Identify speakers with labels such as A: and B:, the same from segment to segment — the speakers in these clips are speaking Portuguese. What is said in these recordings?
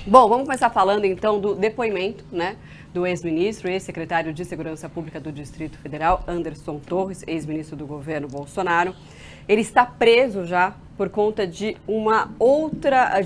A: Bom, vamos começar falando então do depoimento, né, do ex-ministro, ex-secretário de Segurança Pública do Distrito Federal, Anderson Torres, ex-ministro do governo Bolsonaro. Ele está preso já por conta de uma outra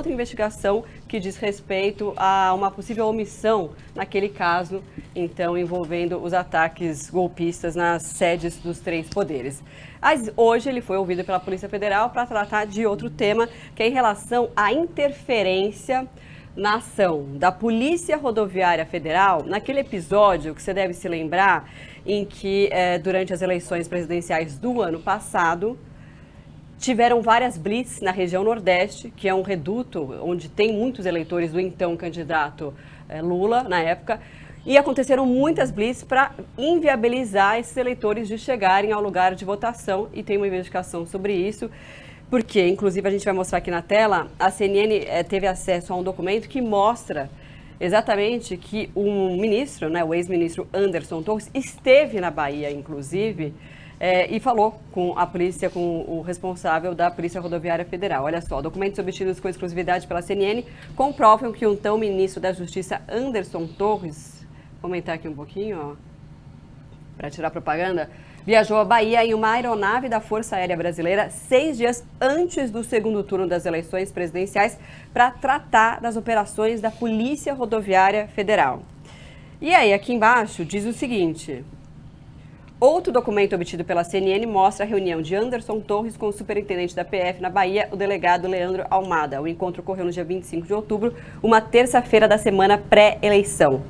A: investigação que diz respeito a uma possível omissão naquele caso, então, envolvendo os ataques golpistas nas sedes dos três poderes. Mas hoje ele foi ouvido pela Polícia Federal para tratar de outro tema, que é em relação à interferência na ação da Polícia Rodoviária Federal, naquele episódio que você deve se lembrar, em que durante as eleições presidenciais do ano passado, tiveram várias blitz na região Nordeste, que é um reduto onde tem muitos eleitores do então candidato Lula, na época, e aconteceram muitas blitz para inviabilizar esses eleitores de chegarem ao lugar de votação, e tem uma investigação sobre isso, porque, inclusive, a gente vai mostrar aqui na tela, a CNN teve acesso a um documento que mostra exatamente que o ministro, né, o ex-ministro Anderson Torres, esteve na Bahia, inclusive, e falou com a polícia, com o responsável da Polícia Rodoviária Federal. Olha só, documentos obtidos com exclusividade pela CNN comprovam que o então ministro da Justiça, Anderson Torres, vou comentar aqui um pouquinho, ó, para tirar propaganda, viajou à Bahia em uma aeronave da Força Aérea Brasileira 6 dias antes do segundo turno das eleições presidenciais para tratar das operações da Polícia Rodoviária Federal. E aí, aqui embaixo, diz o seguinte: outro documento obtido pela CNN mostra a reunião de Anderson Torres com o superintendente da PF na Bahia, o delegado Leandro Almada. O encontro ocorreu no dia 25 de outubro, uma terça-feira da semana pré-eleição.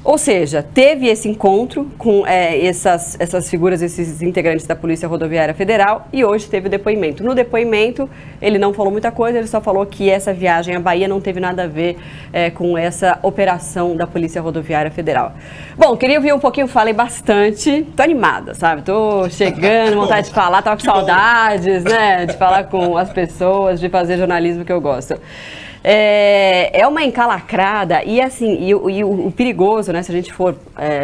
A: Ou seja, teve esse encontro com essas figuras, esses integrantes da Polícia Rodoviária Federal, e hoje teve o depoimento. No depoimento, ele não falou muita coisa, ele só falou que essa viagem à Bahia não teve nada a ver com essa operação da Polícia Rodoviária Federal. Bom, queria ouvir um pouquinho, falei bastante, tô animada, sabe? Tô chegando, vontade de falar, tava com saudades, né? De falar com as pessoas, de fazer jornalismo que eu gosto. É uma encalacrada e assim, o perigoso, né, se a gente for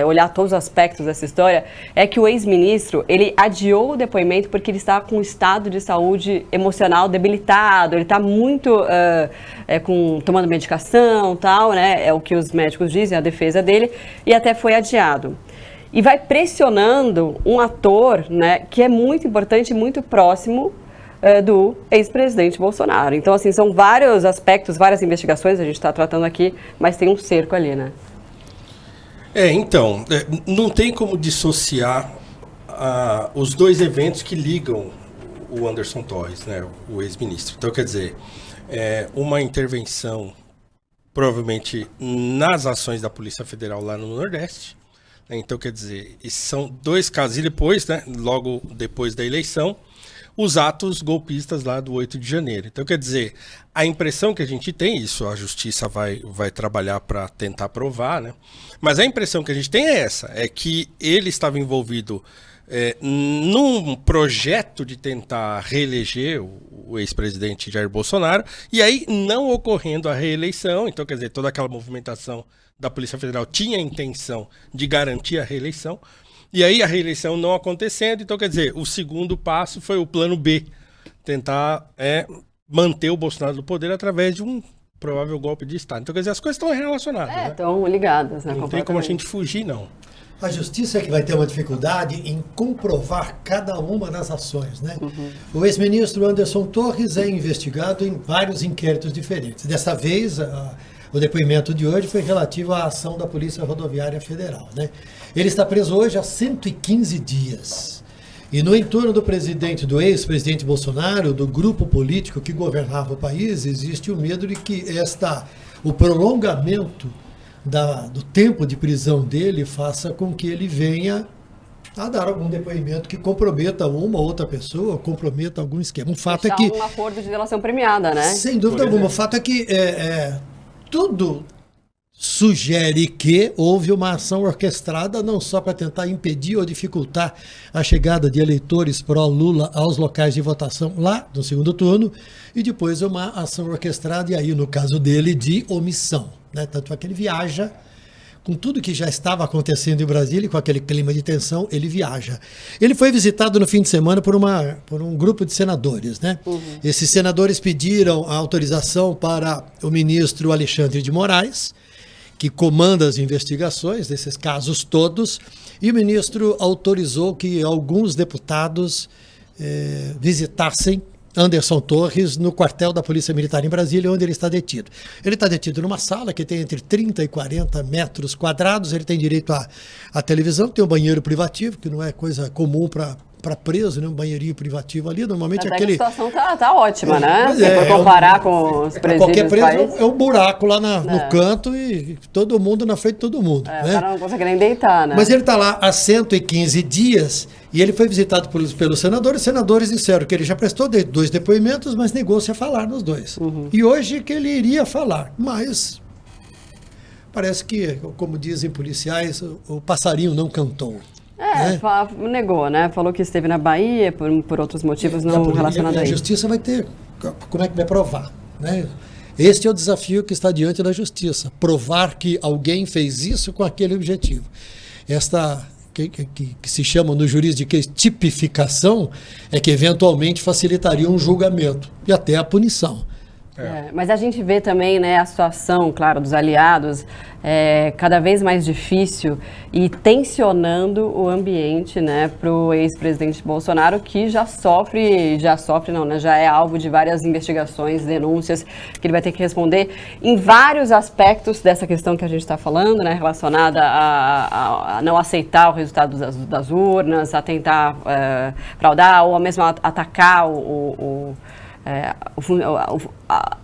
A: olhar todos os aspectos dessa história, é que o ex-ministro, ele adiou o depoimento porque ele está com um estado de saúde emocional debilitado, ele está muito tomando medicação e tal, né, é o que os médicos dizem, a defesa dele, e até foi adiado. E vai pressionando um ator, né, que é muito importante e muito próximo do ex-presidente Bolsonaro. Então, assim, são vários aspectos, várias investigações a gente está tratando aqui, mas tem um cerco ali, né?
B: Então, não tem como dissociar os dois eventos que ligam o Anderson Torres, né, o ex-ministro. Então, quer dizer, uma intervenção, provavelmente, nas ações da Polícia Federal lá no Nordeste. Então, quer dizer, são dois casos. E depois, né, logo depois da eleição, os atos golpistas lá do 8 de janeiro. Então, quer dizer, a impressão que a gente tem, isso a justiça vai trabalhar para tentar provar, né? Mas a impressão que a gente tem é essa, é que ele estava envolvido num projeto de tentar reeleger o ex-presidente Jair Bolsonaro, e aí não ocorrendo a reeleição, então, quer dizer, toda aquela movimentação da Polícia Federal tinha a intenção de garantir a reeleição, e aí a reeleição não acontecendo, então quer dizer, o segundo passo foi o plano B, tentar manter o Bolsonaro no poder através de um provável golpe de Estado. Então quer dizer, as coisas estão relacionadas. Né?
A: Estão ligadas. Né,
B: não tem como a gente fugir, não.
C: A justiça é que vai ter uma dificuldade em comprovar cada uma das ações, né? Uhum. O ex-ministro Anderson Torres é investigado em vários inquéritos diferentes. Dessa vez, o depoimento de hoje foi relativo à ação da Polícia Rodoviária Federal, né? Ele está preso hoje há 115 dias. E no entorno do ex-presidente Bolsonaro, do grupo político que governava o país, existe o medo de que o prolongamento do tempo de prisão dele faça com que ele venha a dar algum depoimento que comprometa uma ou outra pessoa, comprometa algum esquema. Um fato é que
A: um acordo de delação premiada, né?
C: Sem dúvida alguma. O fato é que tudo sugere que houve uma ação orquestrada não só para tentar impedir ou dificultar a chegada de eleitores pró-Lula aos locais de votação lá no segundo turno, e depois uma ação orquestrada, e aí no caso dele, de omissão, né? Tanto é que ele viaja com tudo que já estava acontecendo em Brasília e com aquele clima de tensão, ele viaja. Ele foi visitado no fim de semana por um grupo de senadores, né? Esses senadores pediram a autorização para o ministro Alexandre de Moraes, que comanda as investigações desses casos todos, e o ministro autorizou que alguns deputados visitassem Anderson Torres no quartel da Polícia Militar em Brasília, onde ele está detido. Ele está detido numa sala que tem entre 30 e 40 metros quadrados, ele tem direito à televisão, tem um banheiro privativo, que não é coisa comum para preso, né? Um banheirinho privativo ali, normalmente
A: Até
C: aquele...
A: a situação tá ótima, né? Se for comparar com os presídios
C: qualquer
A: do
C: preso
A: país.
C: é um buraco lá no canto e todo mundo na frente de todo mundo.
A: O
C: né?
A: cara não consegue nem deitar, né?
C: Mas ele está lá há 115 dias e ele foi visitado pelos senadores. Os senadores disseram que ele já prestou 2 depoimentos, mas negou-se a falar nos 2. E hoje que ele iria falar, mas parece que, como dizem policiais, o passarinho não cantou.
A: Negou, né? Falou que esteve na Bahia por outros motivos não relacionados a
C: A
A: isso.
C: justiça vai ter... Como é que vai provar? Né? Este é o desafio que está diante da justiça. Provar que alguém fez isso com aquele objetivo. Esta... Que se chama no juridiquês tipificação, é que eventualmente facilitaria um julgamento e até a punição.
A: Mas a gente vê também, né, a situação, claro, dos aliados cada vez mais difícil e tensionando o ambiente, né, para o ex-presidente Bolsonaro, que já é alvo de várias investigações, denúncias, que ele vai ter que responder em vários aspectos dessa questão que a gente está falando, né, relacionada a não aceitar o resultado das urnas, a tentar fraudar ou mesmo atacar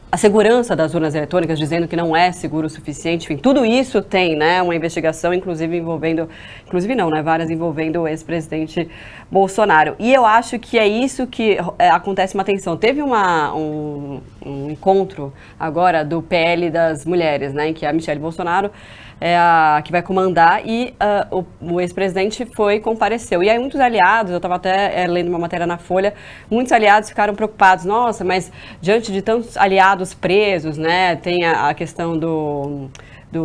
A: a segurança das urnas eletrônicas, dizendo que não é seguro o suficiente. Enfim, tudo isso tem, né, uma investigação, várias envolvendo o ex-presidente Bolsonaro. E eu acho que é isso que acontece uma tensão. Teve um encontro agora do PL das mulheres, né, em que a Michelle Bolsonaro é a que vai comandar e o ex-presidente compareceu. E aí muitos aliados, eu estava até lendo uma matéria na Folha, muitos aliados ficaram preocupados. Nossa, mas diante de tantos aliados presos, né, tem a questão do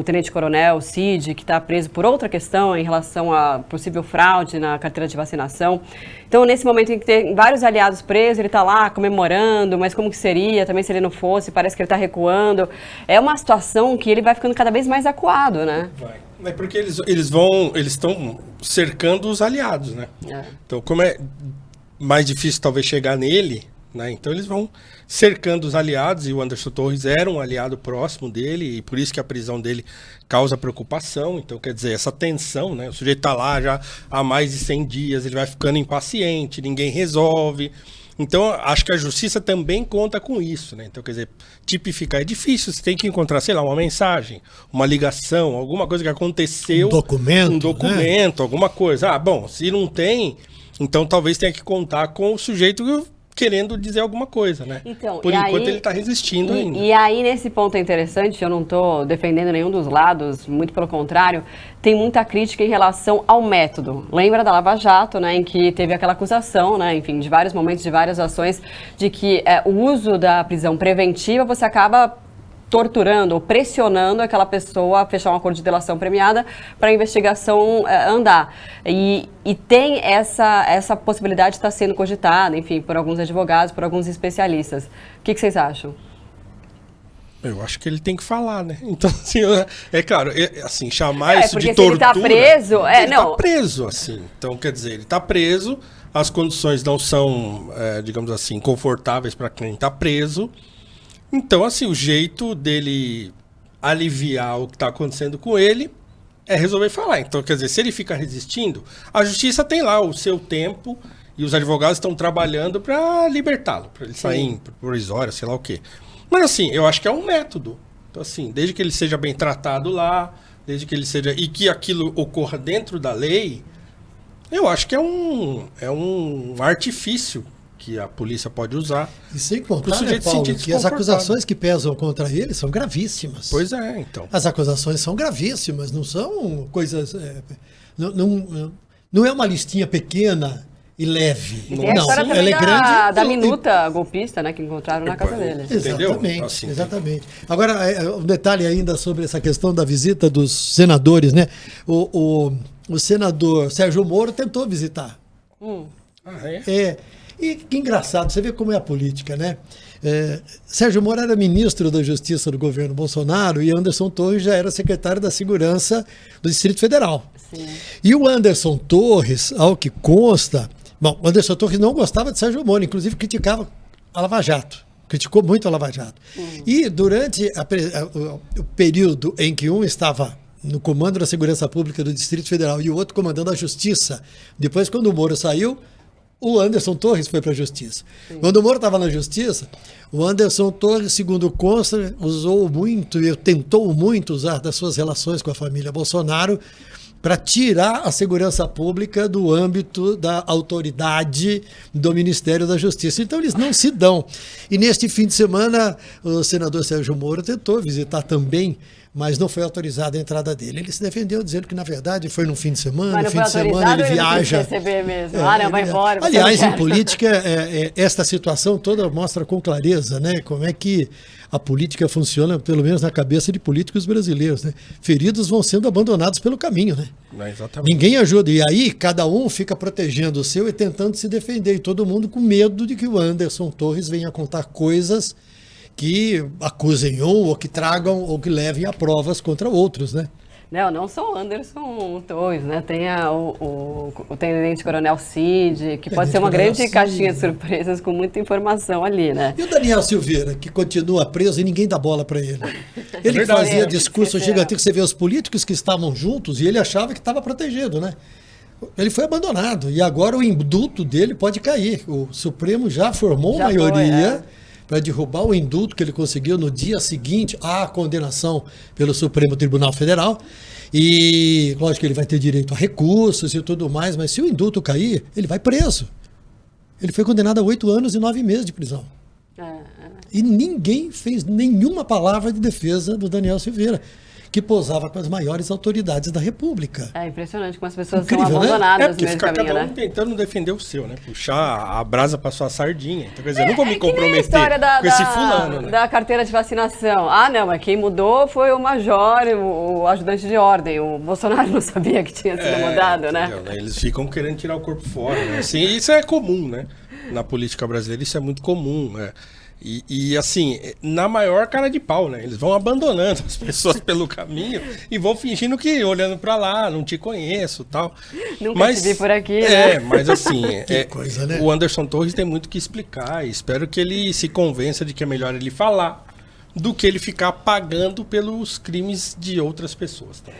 A: tenente-coronel Cid, que está preso por outra questão em relação a possível fraude na carteira de vacinação. Então, nesse momento em que tem vários aliados presos, ele está lá comemorando, mas como que seria também se ele não fosse? Parece que ele está recuando. É uma situação que ele vai ficando cada vez mais acuado, né?
B: Vai. É porque eles estão cercando os aliados, né? Então, como é mais difícil talvez chegar nele, né? Então eles vão cercando os aliados, e o Anderson Torres era um aliado próximo dele, e por isso que a prisão dele causa preocupação. Então, quer dizer, essa tensão, né? O sujeito está lá já há mais de 100 dias, ele vai ficando impaciente, ninguém resolve. Então, acho que a justiça também conta com isso, né? Então, quer dizer, tipificar é difícil, você tem que encontrar, sei lá, uma mensagem, uma ligação, alguma coisa que aconteceu. Um documento, alguma coisa. Bom, se não tem, então talvez tenha que contar com o sujeito querendo dizer alguma coisa, né?
A: Então,
B: por enquanto ele está resistindo ainda.
A: E aí, nesse ponto é interessante, eu não estou defendendo nenhum dos lados, muito pelo contrário, tem muita crítica em relação ao método. Lembra da Lava Jato, né, em que teve aquela acusação, né, enfim, de vários momentos, de várias ações, de que o uso da prisão preventiva, você acaba torturando ou pressionando aquela pessoa a fechar um acordo de delação premiada para a investigação andar. E tem essa possibilidade de estar sendo cogitada, enfim, por alguns advogados, por alguns especialistas. O que vocês acham?
B: Eu acho que ele tem que falar, né? Então, assim, é claro, assim, chamar isso de tortura...
A: Porque se ele tá preso...
B: ele tá preso, assim. Então, quer dizer, ele tá preso, as condições não são, digamos assim, confortáveis para quem tá preso. Então, assim, o jeito dele aliviar o que está acontecendo com ele é resolver falar. Então, quer dizer, se ele fica resistindo, a justiça tem lá o seu tempo e os advogados estão trabalhando para libertá-lo, para ele sair em provisória, sei lá o quê. Mas, assim, eu acho que é um método. Então, assim, desde que ele seja bem tratado lá, desde que ele seja... E que aquilo ocorra dentro da lei, eu acho que é um artifício que a polícia pode usar.
C: E sem contar, né, Paulo, que as acusações que pesam contra ele são gravíssimas.
B: Pois é, então.
C: As acusações são gravíssimas, não são coisas... Não é uma listinha pequena e leve.
A: E tem a história também
C: ela é grande.
A: da minuta golpista, né, que encontraram na casa dele.
C: Exatamente,
B: Assim,
C: exatamente. Agora, um detalhe ainda sobre essa questão da visita dos senadores, né? O senador Sérgio Moro tentou visitar. E que engraçado, você vê como é a política, né? Sérgio Moro era ministro da Justiça do governo Bolsonaro e Anderson Torres já era secretário da Segurança do Distrito Federal.
A: Sim.
C: E o Anderson Torres, ao que consta, bom, o Anderson Torres não gostava de Sérgio Moro, inclusive criticava a Lava Jato. Criticou muito a Lava Jato. E durante o período em que um estava no comando da Segurança Pública do Distrito Federal e o outro comandando a Justiça, depois, quando o Moro saiu, o Anderson Torres foi para a Justiça. Sim. Quando o Moro estava na Justiça, o Anderson Torres, segundo consta, usou muito e tentou muito usar das suas relações com a família Bolsonaro para tirar a segurança pública do âmbito da autoridade do Ministério da Justiça. Então eles não se dão. E neste fim de semana, o senador Sérgio Moro tentou visitar também, mas não foi autorizada a entrada dele. Ele se defendeu dizendo que, na verdade, foi no fim de semana. No fim de semana ele viaja.
A: Receber mesmo. Não, vai embora.
C: Aliás, em política, esta situação toda mostra com clareza, né, como é que a política funciona, pelo menos na cabeça de políticos brasileiros, né? Feridos vão sendo abandonados pelo caminho, né?
B: Exatamente.
C: Ninguém ajuda. E aí, cada um fica protegendo o seu e tentando se defender. E todo mundo com medo de que o Anderson Torres venha contar coisas que acusem um, ou que tragam, ou que levem a provas contra outros, né?
A: Não só o Anderson Torres, né? Tem o Tenente Coronel Cid, que pode ser uma grande caixinha de surpresas com muita informação ali, né?
C: E o Daniel Silveira, que continua preso e ninguém dá bola para ele. Ele fazia discurso gigantesco, você vê os políticos que estavam juntos e ele achava que estava protegido, né? Ele foi abandonado e agora o indulto dele pode cair. O Supremo já formou maioria para derrubar o indulto que ele conseguiu no dia seguinte à condenação pelo Supremo Tribunal Federal. E, lógico que ele vai ter direito a recursos e tudo mais, mas se o indulto cair, ele vai preso. Ele foi condenado a 8 anos e 9 meses de prisão. E ninguém fez nenhuma palavra de defesa do Daniel Silveira, que posava com as maiores autoridades da República.
A: É impressionante como as pessoas são abandonadas
B: no meio do caminho, cada um tentando defender o seu, né? Puxar a brasa para sua sardinha. Então, quer dizer, eu não vou me comprometer com esse fulano, né? Da
A: carteira de vacinação. Não, mas quem mudou foi o major, o ajudante de ordem. O Bolsonaro não sabia que tinha sido mudado, né?
B: Eles ficam querendo tirar o corpo fora, né? Assim, isso é comum, né? Na política brasileira isso é muito comum, né? E assim, na maior cara de pau, né? Eles vão abandonando as pessoas pelo caminho e vão fingindo que olhando pra lá, não te conheço, tal.
A: Nunca te vi por aqui, né?
B: Mas assim,
C: coisa, né?
B: O Anderson Torres tem muito que explicar e espero que ele se convença de que é melhor ele falar do que ele ficar pagando pelos crimes de outras pessoas, tá?